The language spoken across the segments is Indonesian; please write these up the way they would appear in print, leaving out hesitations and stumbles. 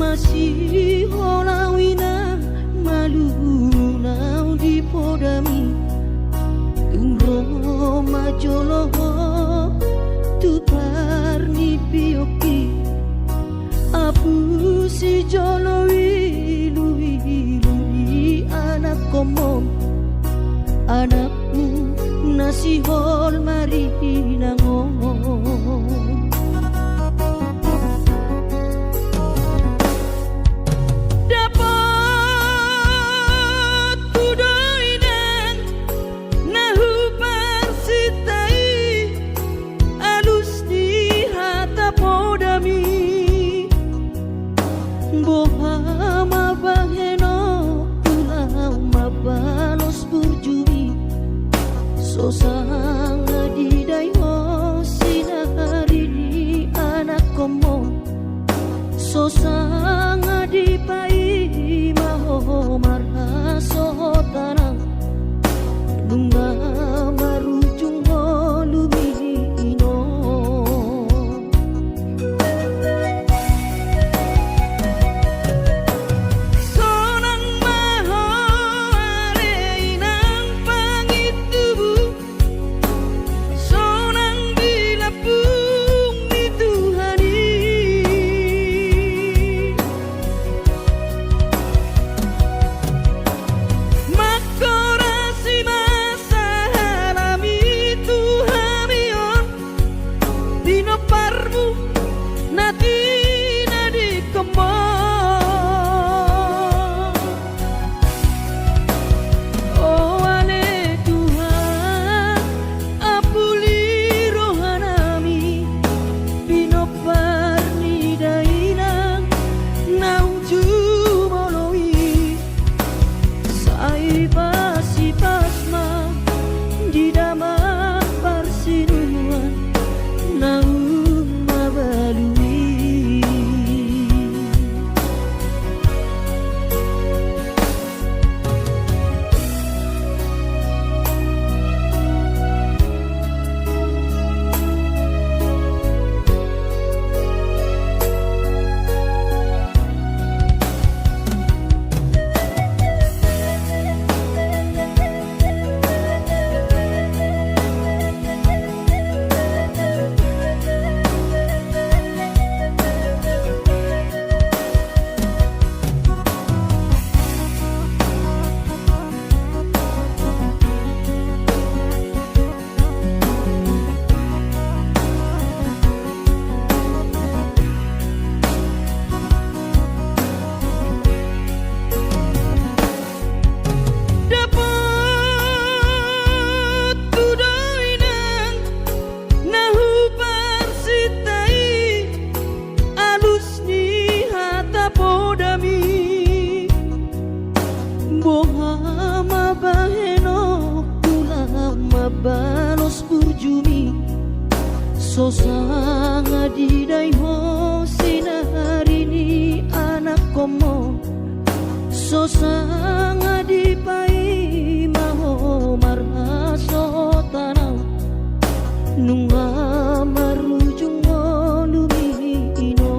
masih holawina malunau di podami tungro majoloho tu parni pioki apu si jolowi lui anak komom anakmu nasi hol mari nangom sosanga di dayo sinari di anak komo sosanga di pai maho marha sohotana bunga marujung lumino sonang maho areinang pangitubu sonang dilapung di Tuhani makorasi masa halami Tuhamion dino parmu nati nadi kembang oh ale Tuhan apuli rohanami bino parni dainang nauju molowi sai pasi pasma di damang parsinuan naum mabalui dapat tudoinang nahu parsitai alus ni hata podami bohama baheno kulama balos burjumi sosanga di daimo sinari ni anak komo sosanga di pai maho marha sotana nunga marujung lumino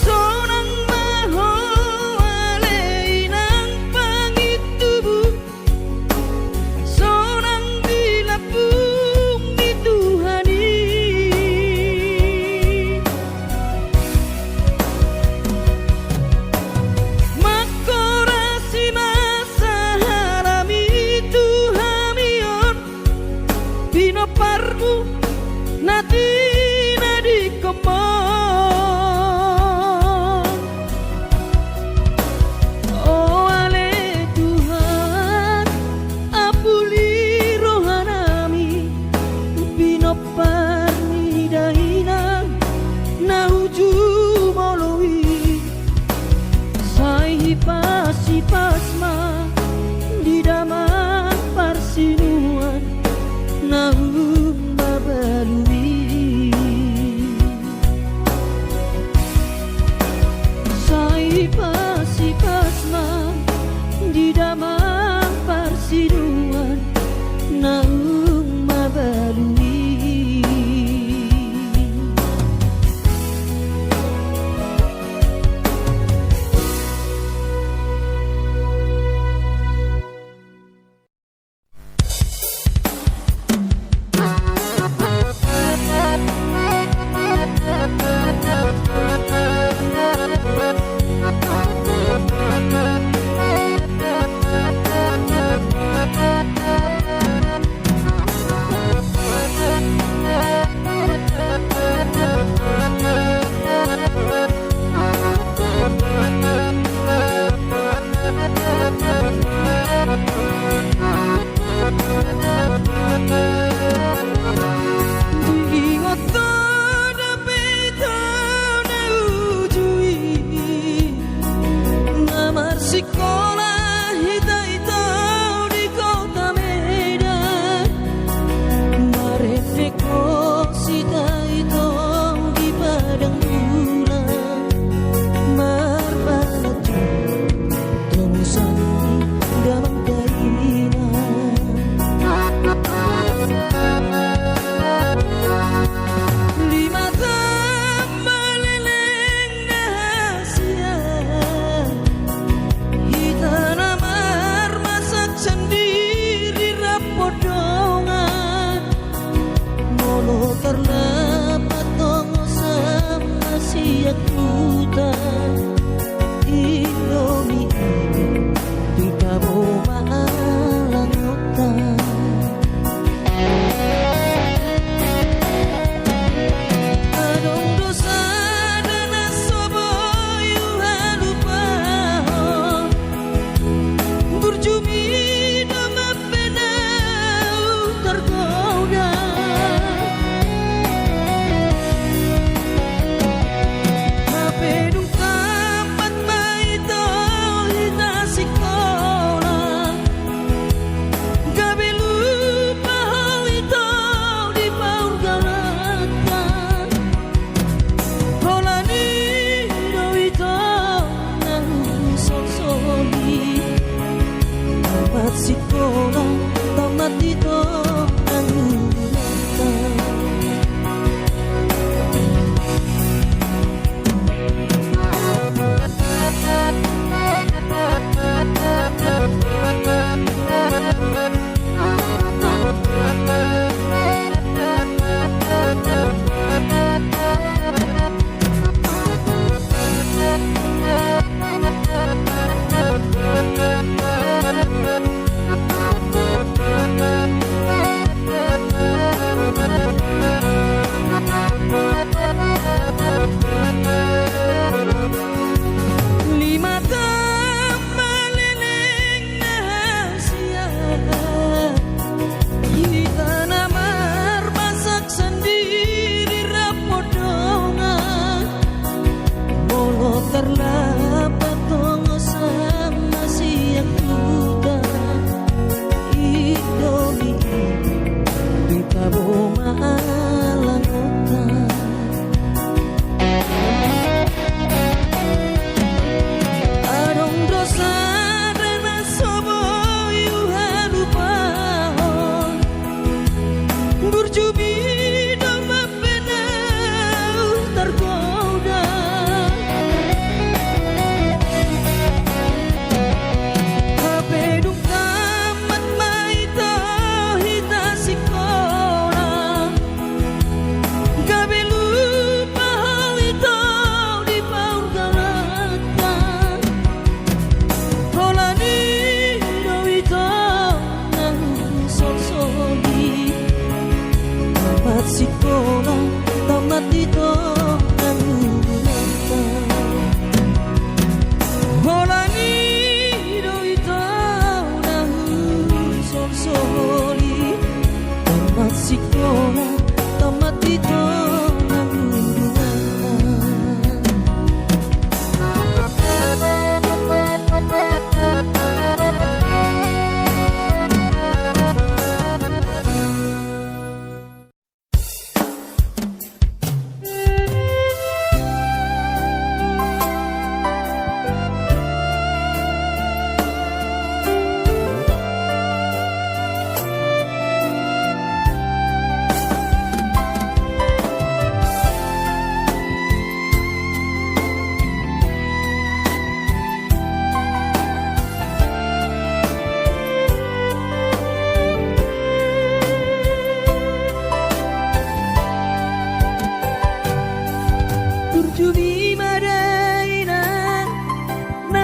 sonang maho aleinang pangitubu sonang dilapung di Tuhani makorasi masa halami Tuhamion bino parmu nati nadi kembang oh ale Tuhan apuli rohanami bino parni dainang nauju molowi sai pasi pasma di damang parsinuan naum babalui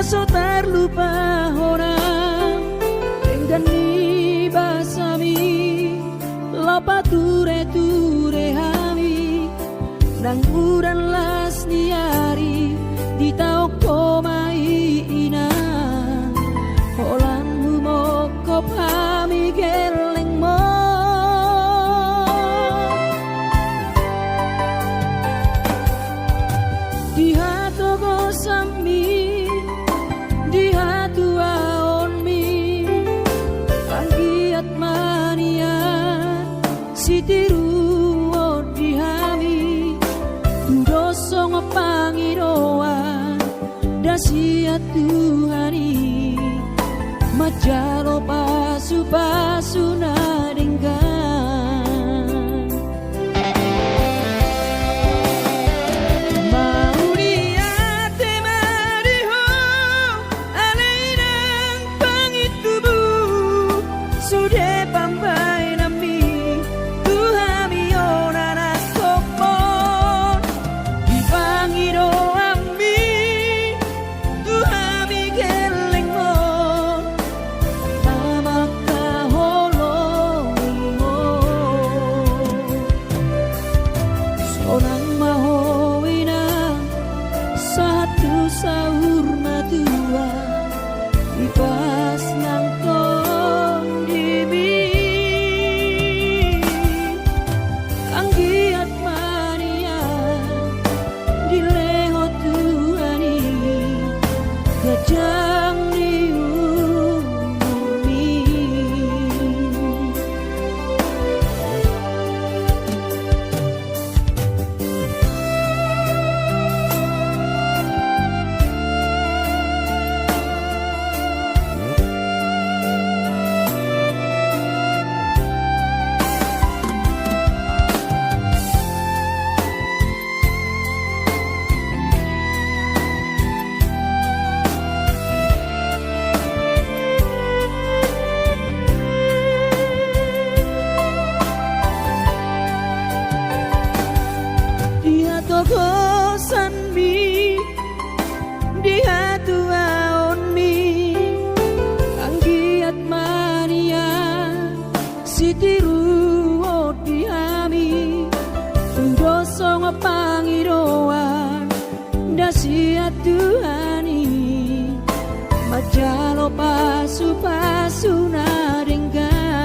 So terlupa orang dengan ni basami lapa ture hami nang uran las niari di tau komai ina holanmu moko pami geleng mo di hatogo sami di hatu aon mi panggiat mania si tiru di hami dosong pangiroan dasiat Tuhani majalo pasu nadenggan kosan mi di hatu aon mi anggiat mania si tiru di hami dosong pangiroan dasiat Tuhani majalo pasu nadenggan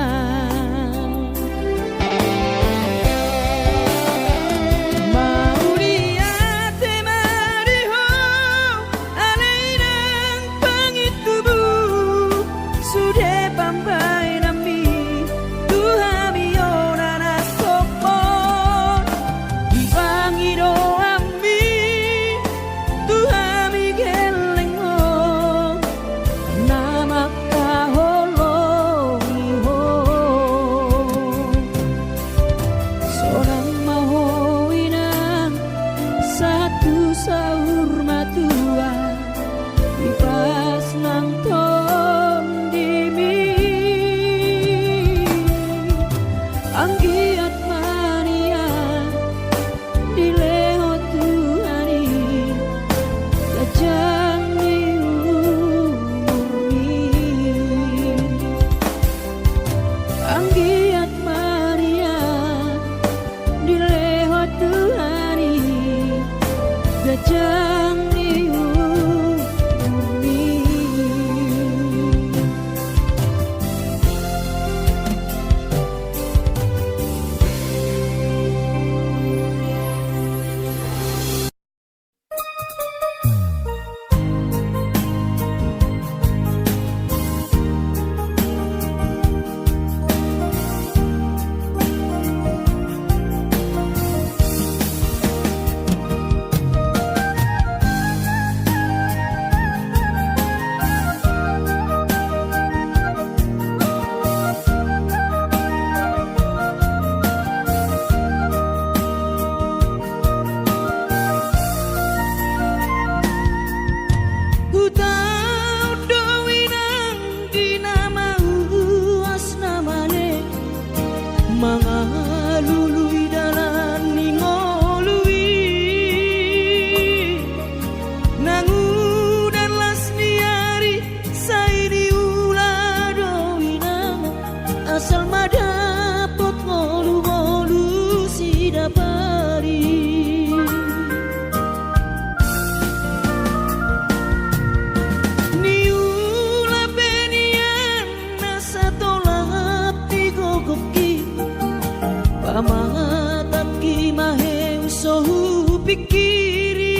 sohu pikiri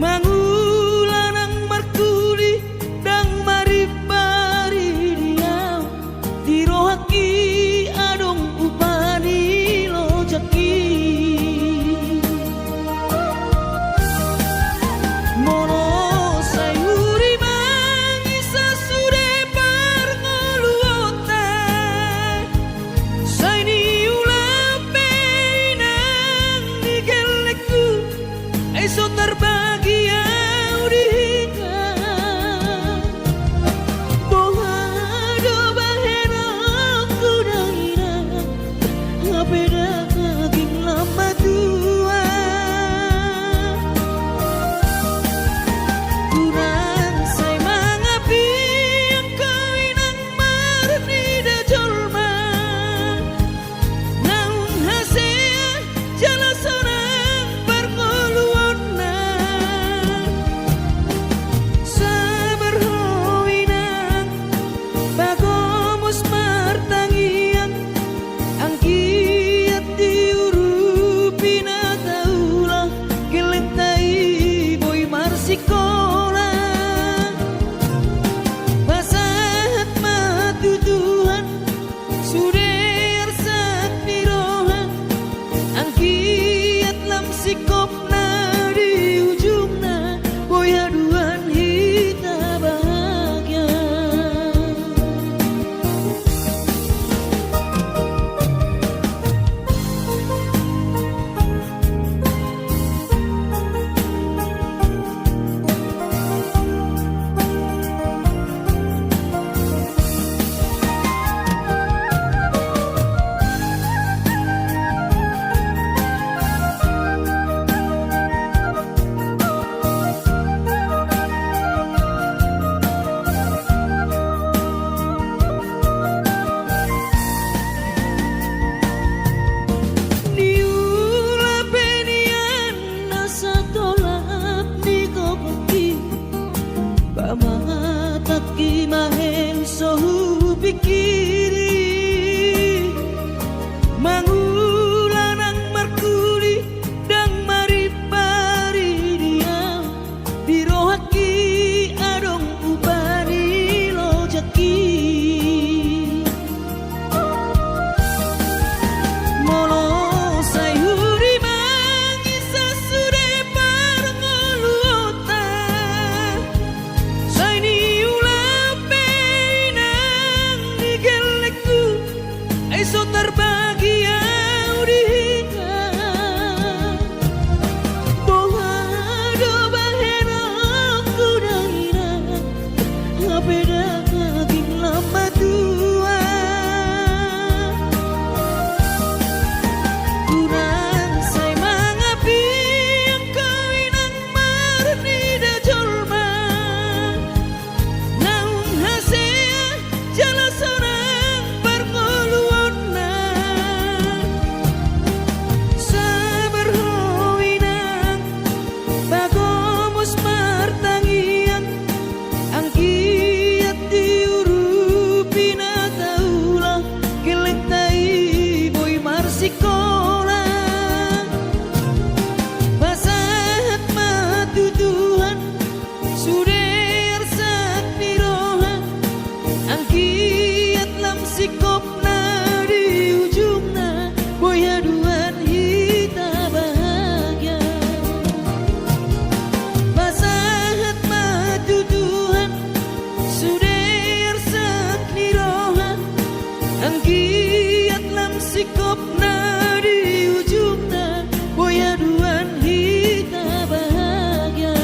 mangulanang markuli dang maribari dia dirohaki adong upani lojaki mono sayuri mangisa sude parngoluota saini ulape nang digeleku eso terbahagia udika boha do bahena kudaina ngapeda kaging lama tua kurang say mangapi ang kawinang marni da jolma naung hasea jalasanang parngoluonna sabar hoinang bagomos martangiang ang kiat diurupi na taulah kelentai boy marsikola basahat matutuhan suder sak pirohan ang kiat lam sikop na di ujungna boy aduan hita bahagia niula penian nasa tolak ni kokoki pamatat kimahen sohu pikiri mangulanang markuli dang maripari dia dirohaki adong upani lojaki mono sayuri mangisa sude parngoluota saini ulape nang digeleku eso terbahagia udika boha do bahena kudaina ngapeda kaging lama tua kurang say mangapi ang kawinang marni da jolma naung hasea jalasanang parngoluonna sabar hoinang bagomos martangiang ang kiat diurupi na taulah kelentai boy marsikola basahat matutuhan suder sak pirohan ang kiat lam sikop na di ujungna boy aduan hita bahagia basahat matutuhan suder sak pirohan ang kiat lam sikop na di ujungna boy aduan hita bahagia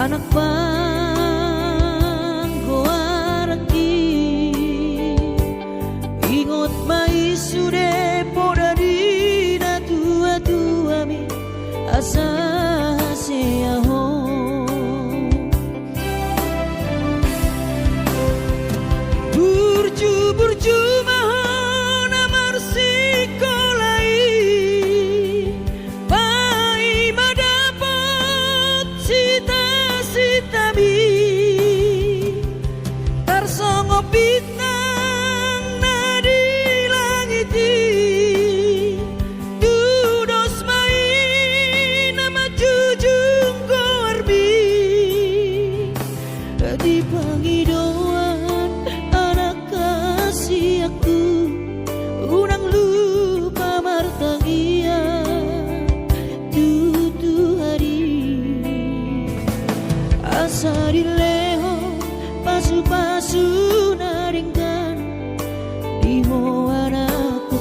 anak panggoaraki ingot mai sude poda dina tua-tua mi asa seaho burju mahon amar sikolai pai madapot sita-sita mi tarsongo bintang nadi langiti dudos mai nama jujung korbi di pangidauan anak kasih aku unang lupa martangia tutu hari asa dileho pasu-pasu naringkan diho anakku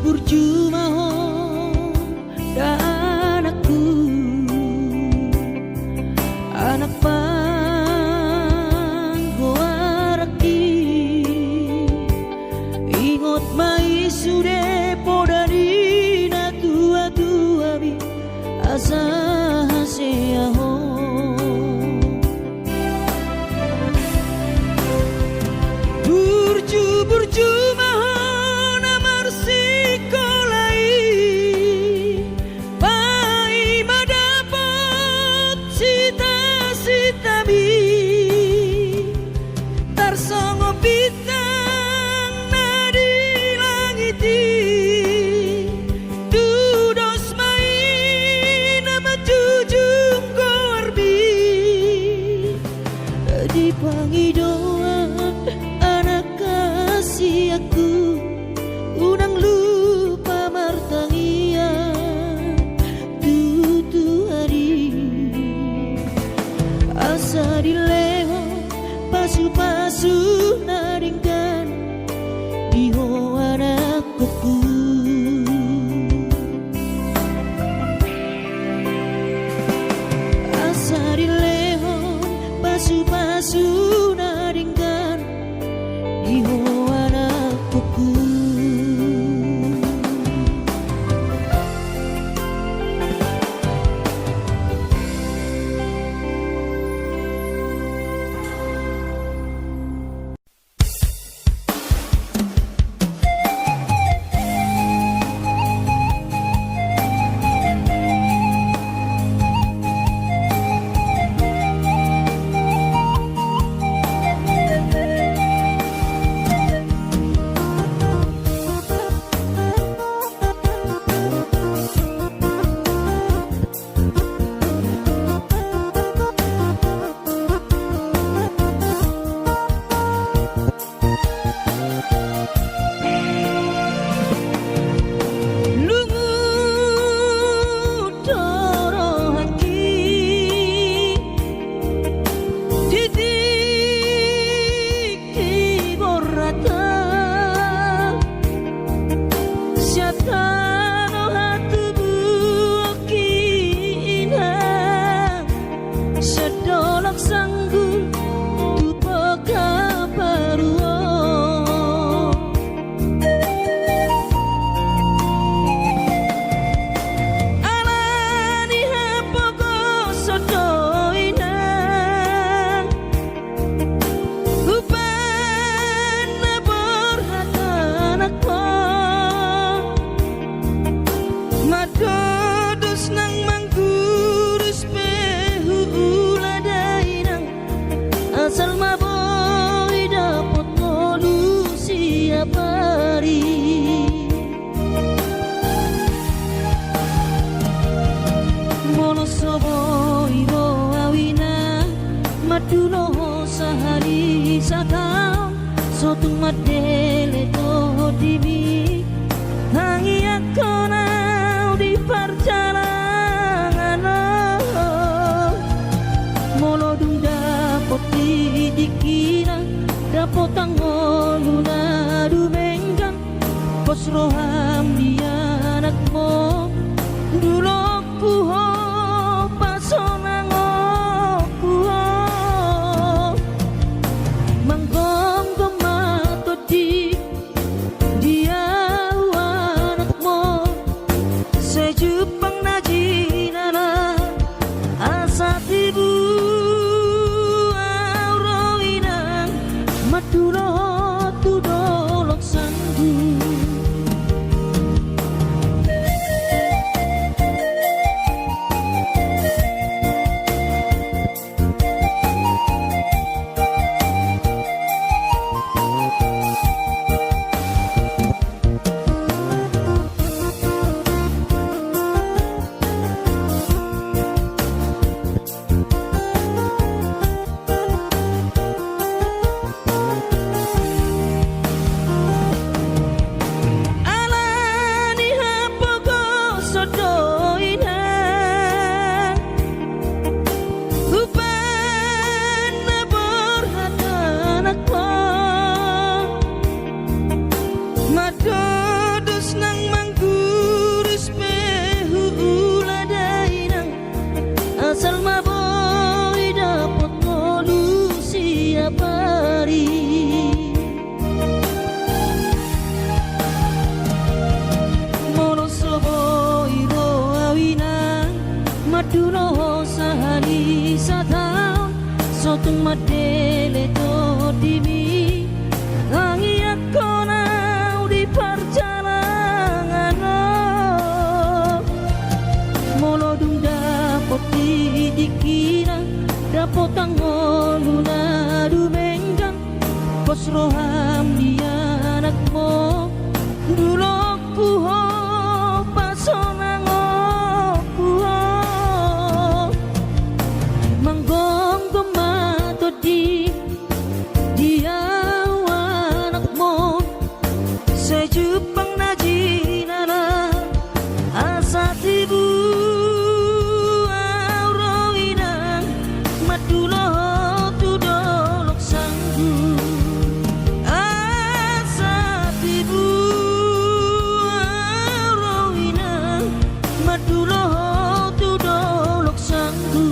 burju mahon dan aku anak panggoaraki ingot mai sude poda dina tua-tua bi asa seaho burju mahon amar sikolai pai madapot sita-sita mi tarsongo bintang nadi langiti dudos mai nama jujung korbi di pangidauan anak kasih aku unang lupa martangia tutu hari asa dileho pasu-pasu naringkan diho anakku asa dileho pasu-pasu naringkan diho anakku Madodos nang mangkurus pehu uladai nang maduno sehari sakau sotung madele to dimi tangi akonau di perjalanan molo dunda poti dikina dapot angoluna dumenggang pos roham dia anakmu dulu puho pasonang puho manggong gemato di dia anakmu sejupang najinana asa tibu auroinang madulo tudolok sanggu. Asal maboy dapat polusi apari mono soboy ro awina maduno sahani satau sotung madele to dimi tangi akonau di perjalanan molo dunda poti dikina dapot angoluna dumenggang pos roham dia anakmu dulu puho pasonang puho manggong gemato di dia anakmu sejupang najinana asa tibu madulo tudolok sanggu asa tibu auroina madulo tudolok sanggu.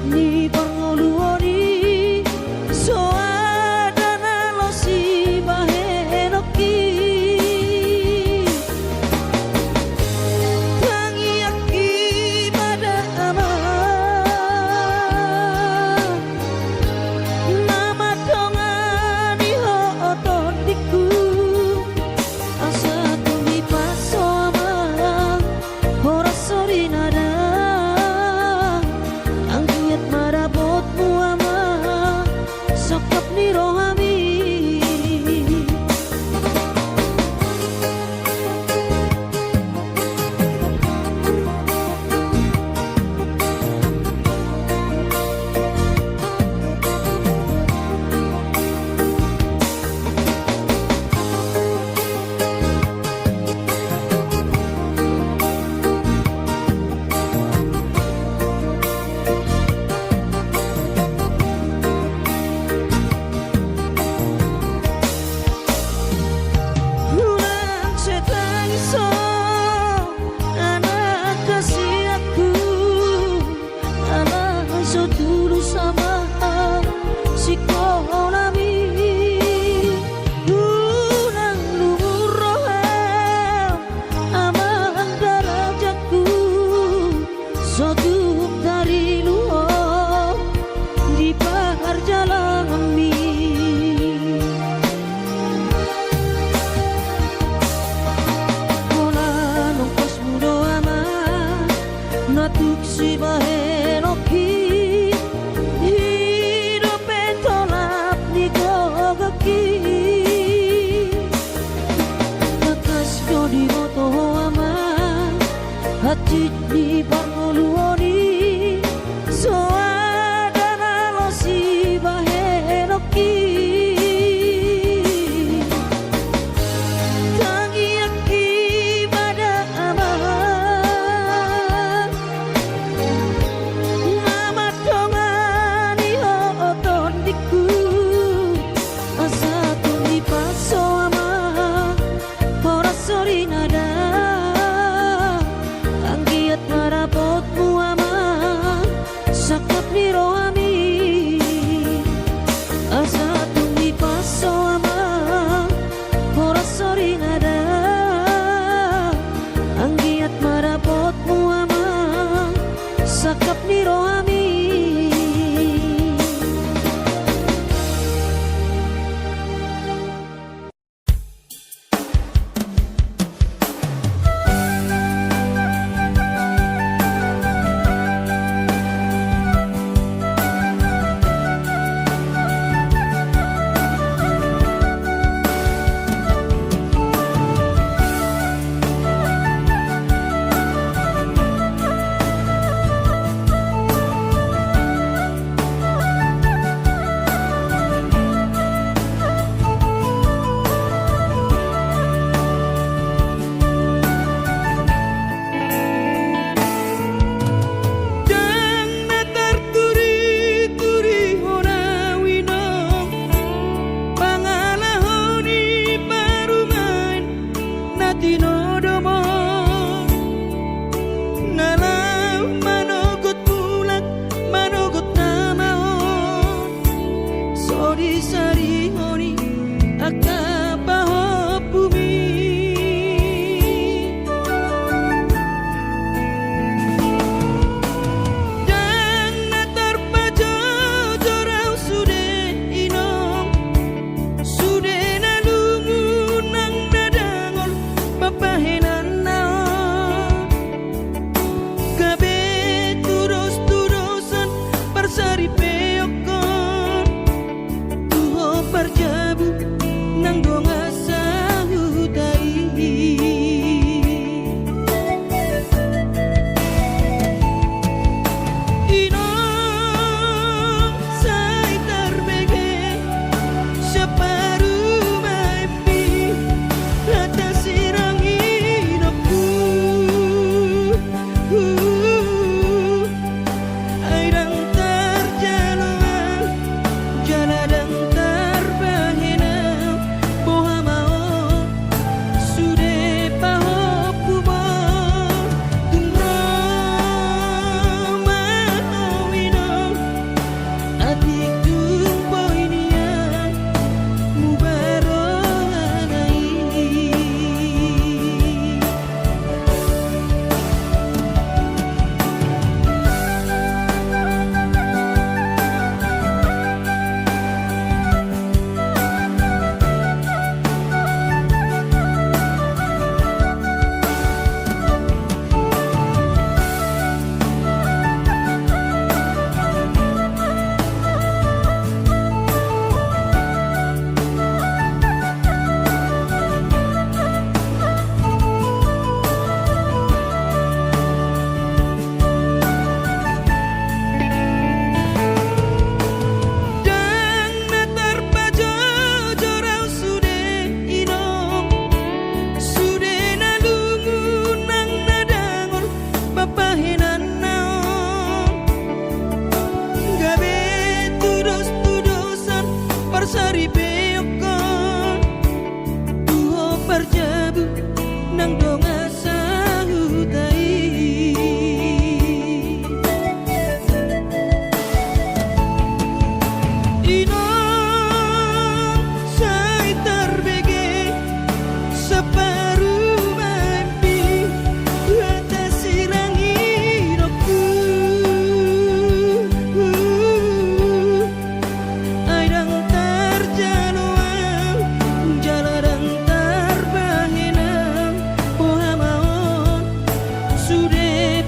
Ni panguluori so adana lo si bahenoki tangi aki pada ama nama dongan di ho otondiku asa tumi paso ama ora so Sotuk dari luar di perjalanan mi Kola nongkos mudo ama natuk si bahenoki hidup pentolap di gogaki Bakas ko di moto ama hati di Barngoluoni soadana lo si bahenoki tangi aki pada amahan mama tongani oton diku asa tuni paso ama ora sori nada anggiat marapotmu ama sakap ni roami asa tuni paso ama ora sori nada anggiat marapotmu ama sakap ni roami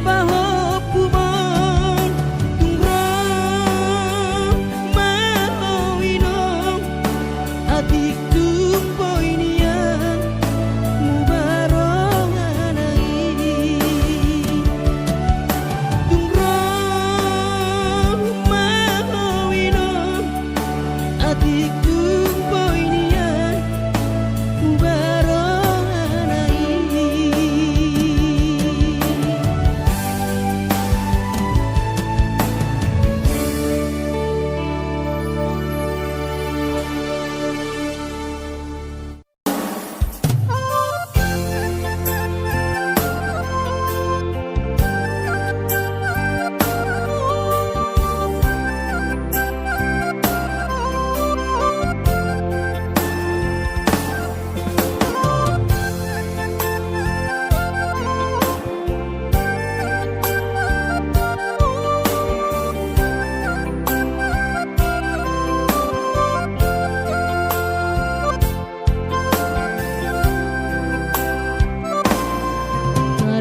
pahopumon tungrong mawinong adik tumpoinian mubarong anai tungrong mawinong adik tumpoinian mubarong anai.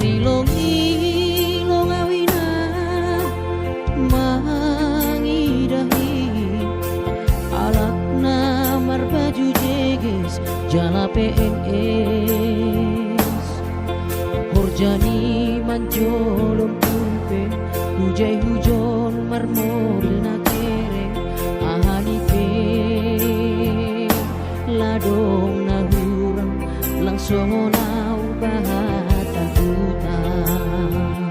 Ilong awina mangidahi alakna marbaju jeges jala PNS horjani manjolom tumpe hujai hujon marmobil na kereng ahanipe ladong na hurang langsung nau bahata hutan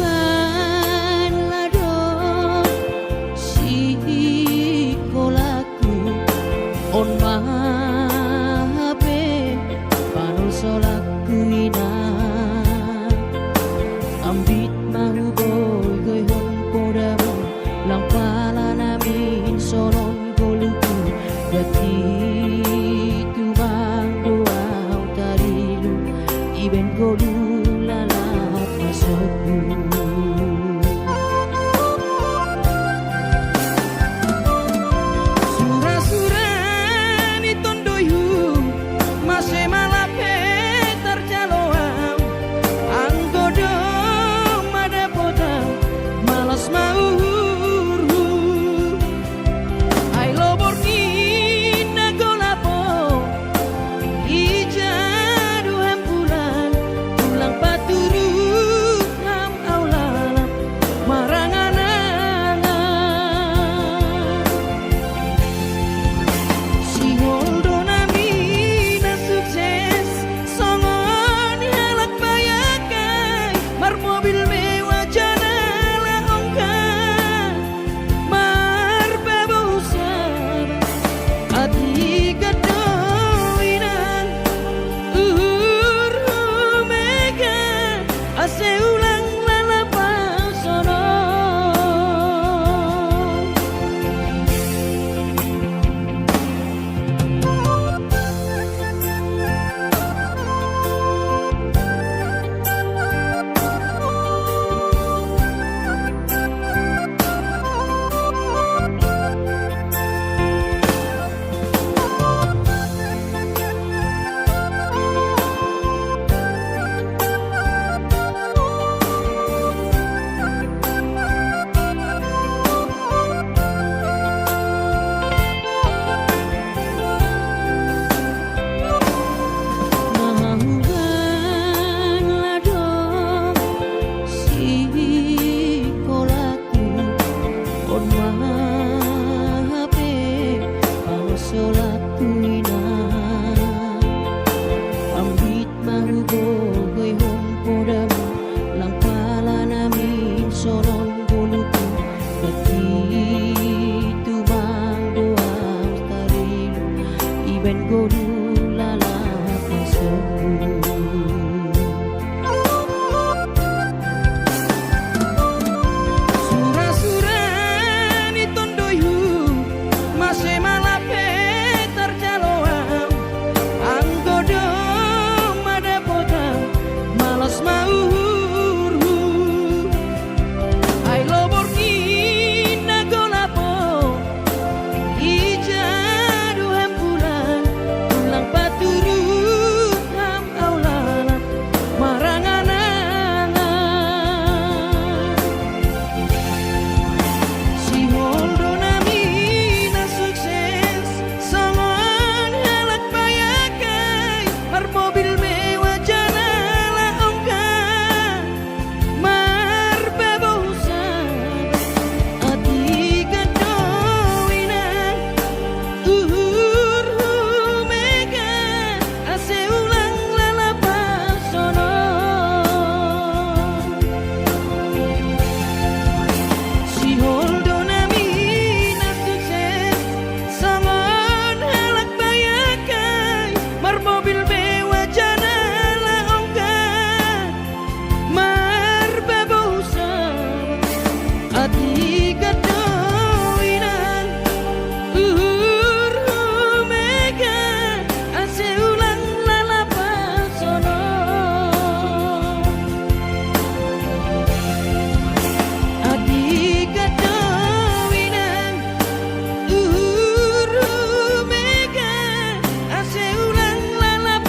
nahuban ladong si kolaku on mahape panul solaku ina ambit mahuboy goy hon podamu lang pala namin sonon goluku dati tumang doaw tarilu iben golu lalap masukku sura-sura ni tondoyu masih malape terjaloam anggodo mada potang malas mau ai lobor kina golapo ijadu ambulan mobil mewah janela ongka marbabosa ati kadoinan mega ase ulang lalapasono ati kadoinan mega ase ulang lalapasono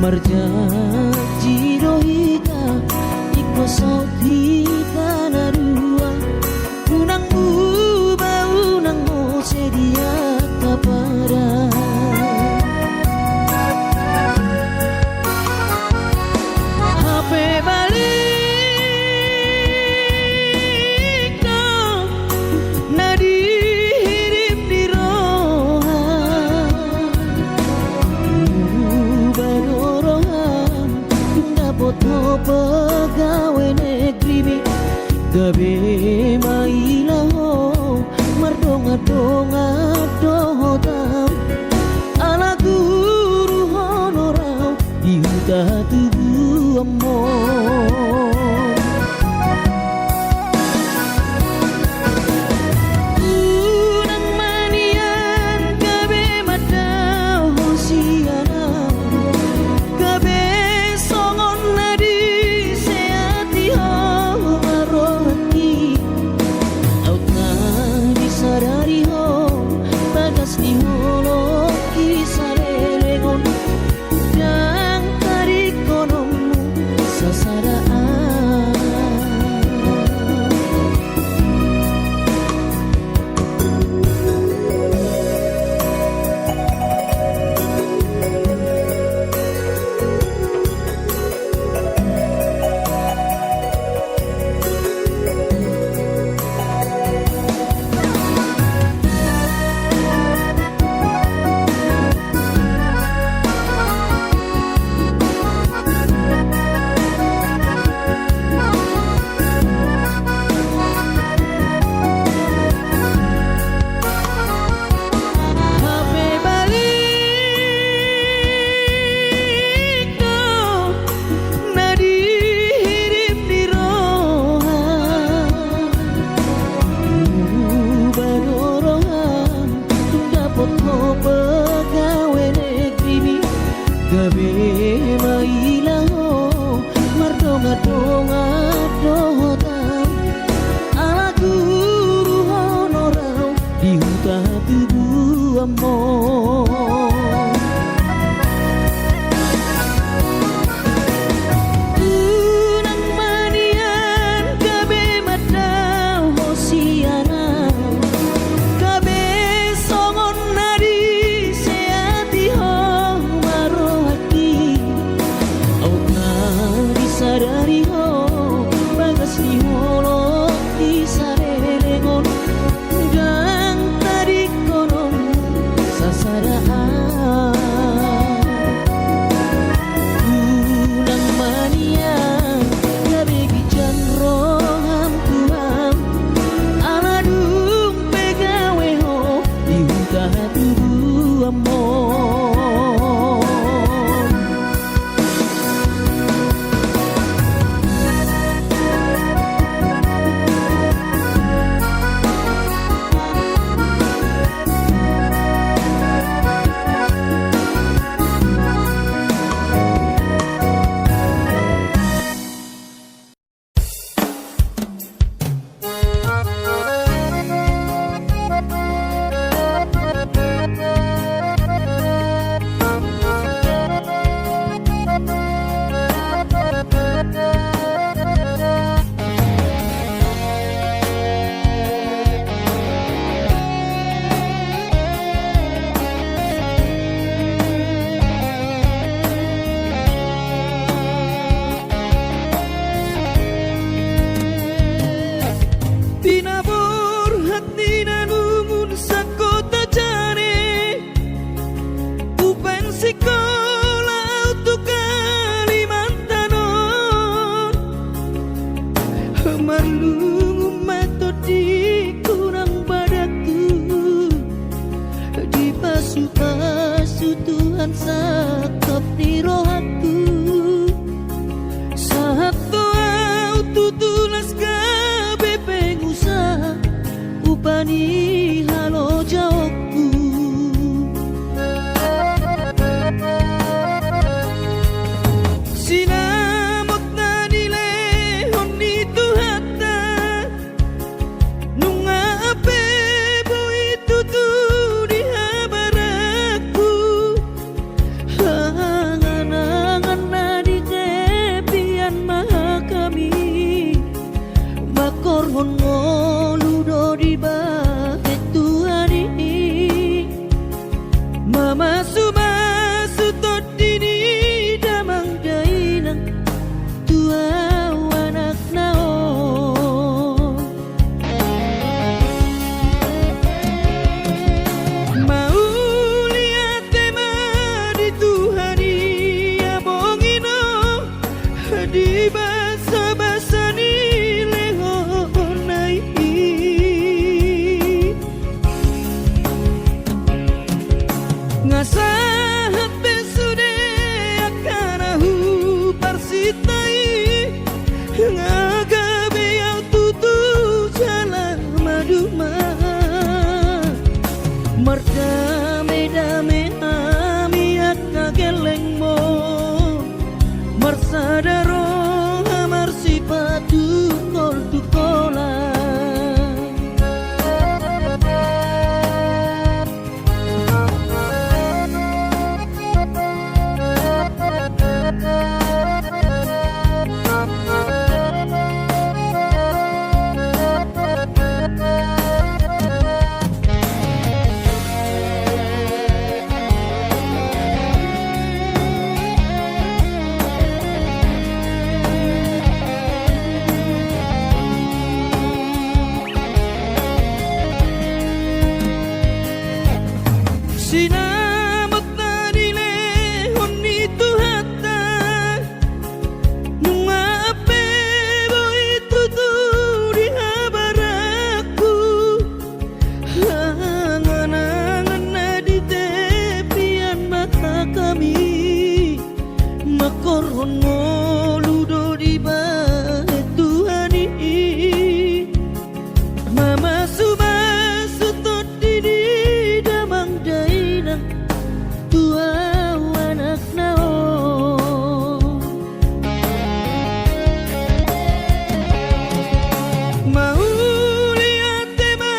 Marjanji rohita iko sohita narua unang uba unang mo sedia kapara hape balik no nadi hirim di roha barorohan dapat pegawai negeri gabe mailaho mardonga-donga dohotam ala guru honorau dihuta tubuh amor unang manian gabe madau hosiana gabe songon nadi seati ho marohati autna disadari ho bagas ni holo kisalelengon dan tarik konomu sasadaan pegawai negeri gabe mailaho mardonga-donga dohotam ala guru honorau dihuta tubuh amor unang manian gabe madau hosiana gabe songon nadi seati ho marohati autna disadari ho Makorhon ngoludo di bahet Tuhani Mama sumasu todini damang dainang tua anak nao mau lihat tema di Tuhani ya bongino di basa-basa ni lehonai ngasahat besude akanahu parsitai ngagabe yang tutu jalan maduma merdame-dame ami akageleng mo marsadaro amar sipatu kol tukola sinamot na dile honi tuhata nunga ape boy tutu di habaraku angan-angan na di tepian mata kami makorhon ngoludo di bahet Tuhani mama sumasu todini damang dainang tua anak nao mau lihat tema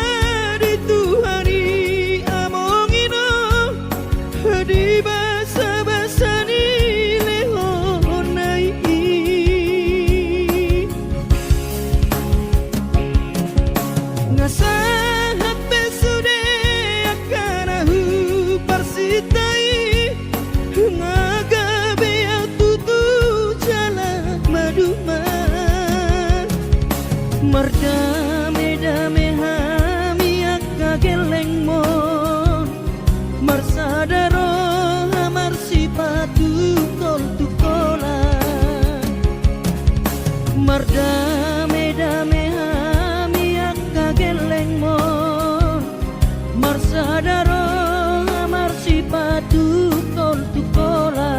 di Tuhani amongino di basa-basa ni lehonai ngasahat besude akanahu parsitai ngagabe yang tutu jalan maduma merdame-dame hami akageleng mon marsadaro amar sipatu kol tukola merdame-dame hami akageleng mon marsadaro amar sipatu kol tukola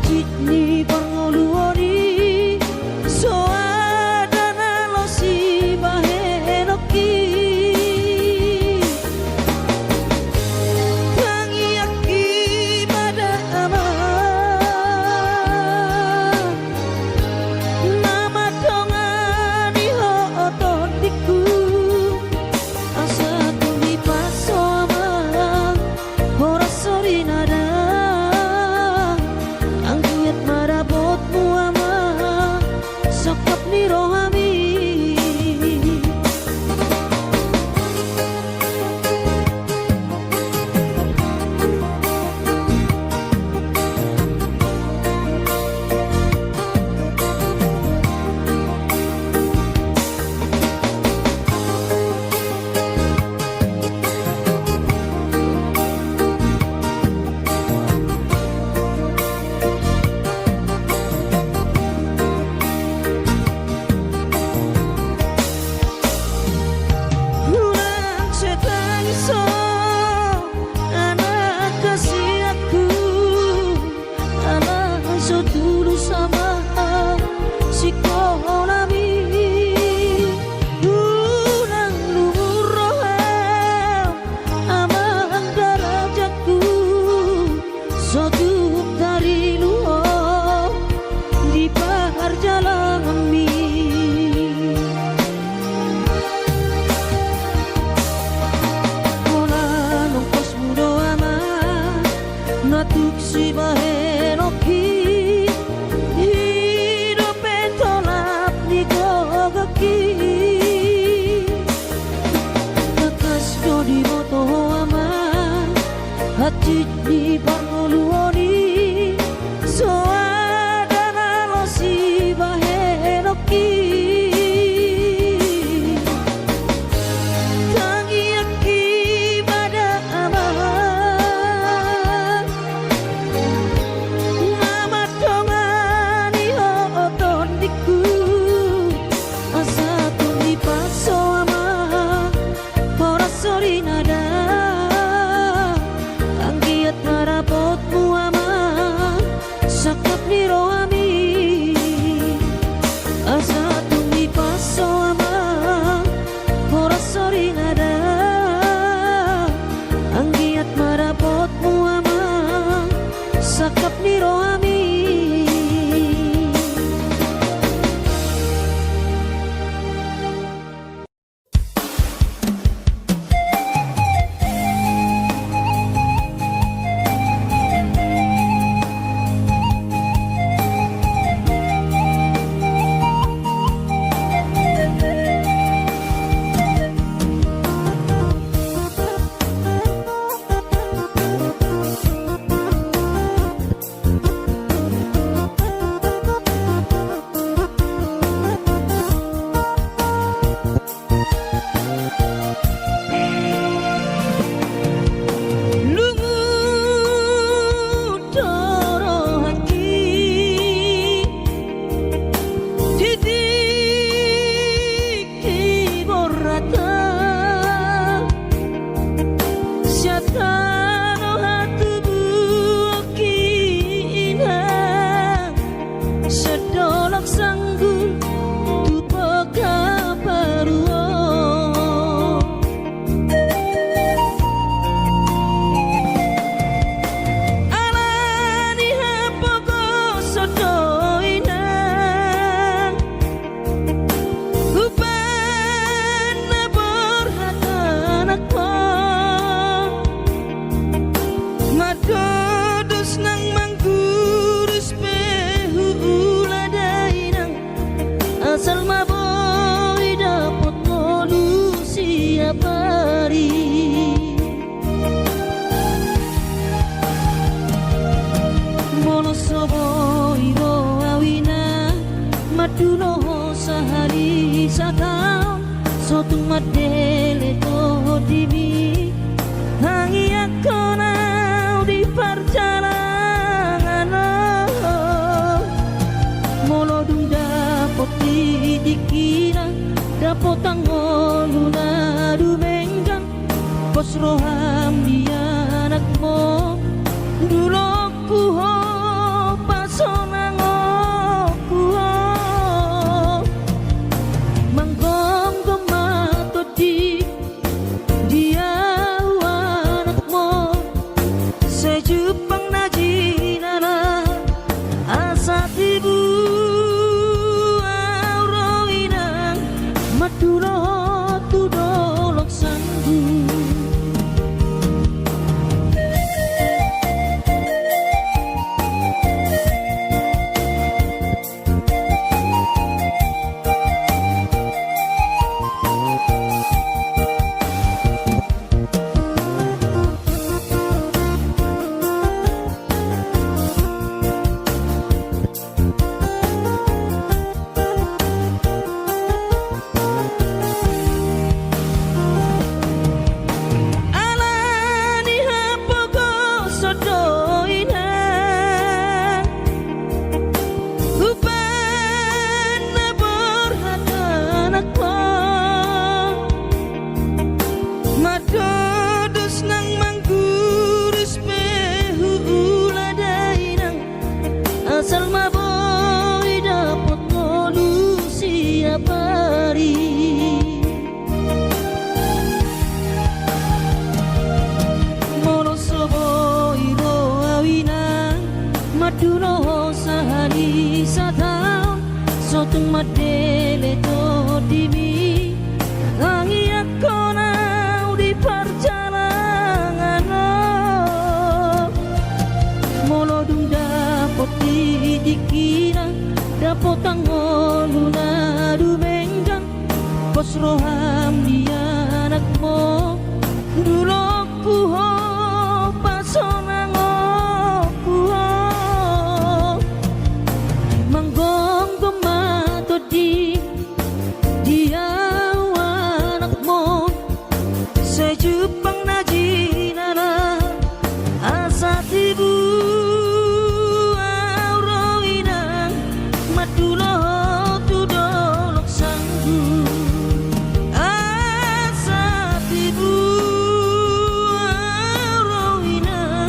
hati ni pangoluoni so adana lo si bahenoki pangiaki pada ama nama dongani ho ototiku asa tumi paso ama ora sori nada anggiat marabotmu ama sokap ni rohami Ulang setangiso anak kasih aku anak so dulu sama si konami ulang luhur roham amang darajatku so tuk dari luhur di perjalanan mi natuk si bahenoki hidup etolap ni gogaki nakas jodi moto aman hati ni pangoluoni so adana lo si bahenoki tangiaki pada aman nama dongani ho ototiku asa tumi paso ama ora sori nada anggiat marabotmu ama sakap ni rohami asa tumi paso ama ora sori nada anggiat marabotmu ama sakap ni rohami sedolok sanggul tu peka paruo alani hapogo sodoina upana borhatanakko madodos nang manggurus asal maboy dapat solusi apa hari mono soboy ro awina maduno sahari satau sotung madele to dibi hangi akona di perjalanan molo dunda poti dikira dapat tangoluna dumenggan pos roham dia anakmu dulu ku ho pas Jepang na jinana asa tibu auroinang madulo tudolok sanggu. Asal maboy dapat ngolu siap hari. Mono soboy ro awinang maduno sahani satang sotung madele to dimi tangi ako na di perjalanan mono dung dapat dikira dapat tangon luna dumenggang pos roham dia anakmu dulu kuho pasonang kuho manggong tomato di dia anakmu sejupang na jinana asa tibu madulo tudolok sanggu asa tibu auroina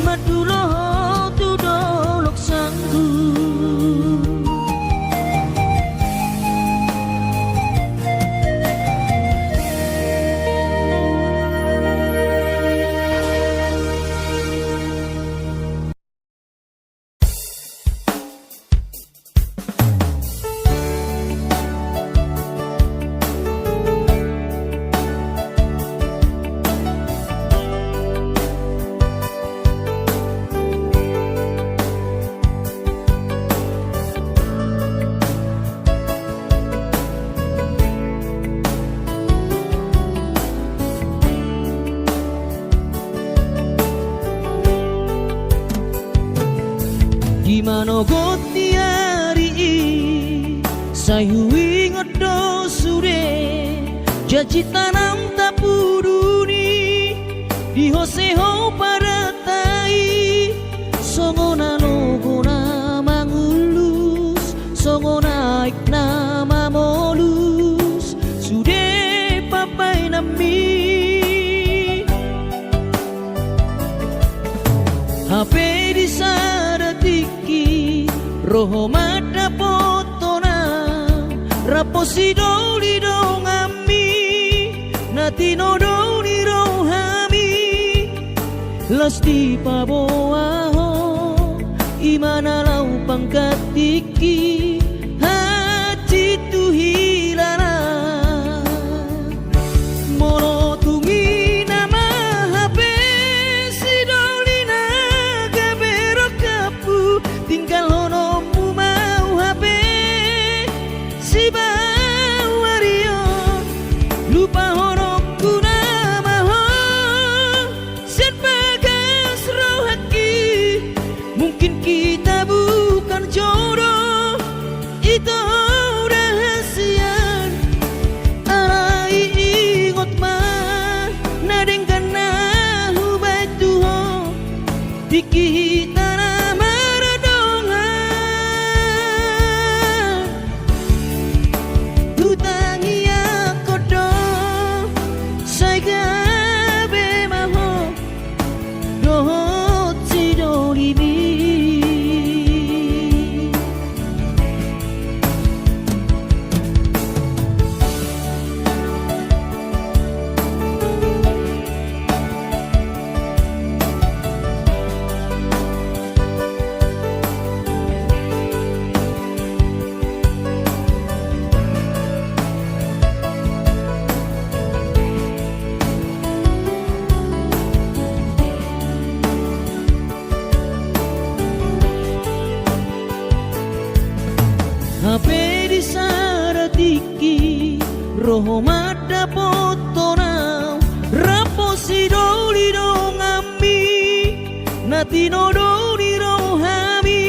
madulo tudolok sanggu. Di mana got tiari sayu ingat do sure janji tanam tapuduni di hoseho paratai songona nogona mangulus songona iknama molus sude papai nami HP di sada tiki roho mata potona raposi doli dongami natino doli rohami lasti paboaho imana lau pangkat tiki hati tu hilana mono tungi nama HP si doli naga berok kapu tinggal honomu mau HP si bawario lupa honokku nama ho sen bagas rohaki mungkin kita bukan jodoh itu rahasia arai ingot mah nadengkan nahu batuho dikit Doho mada potonau rapo si doli dong ami natino doli rohami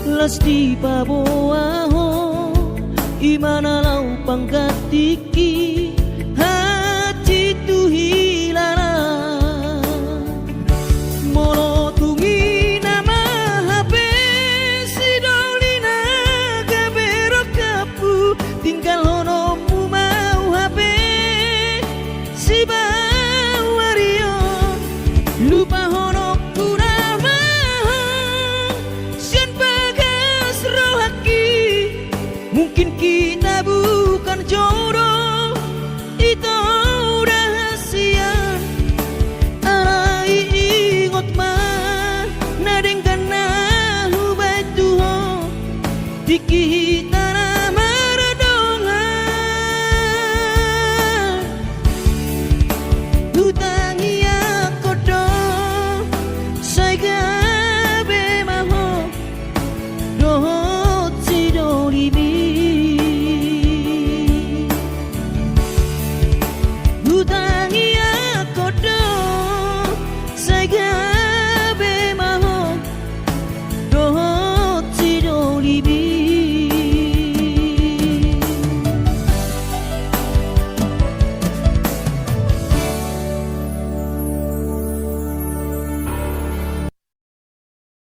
las di paboaho imana lau pangkatiki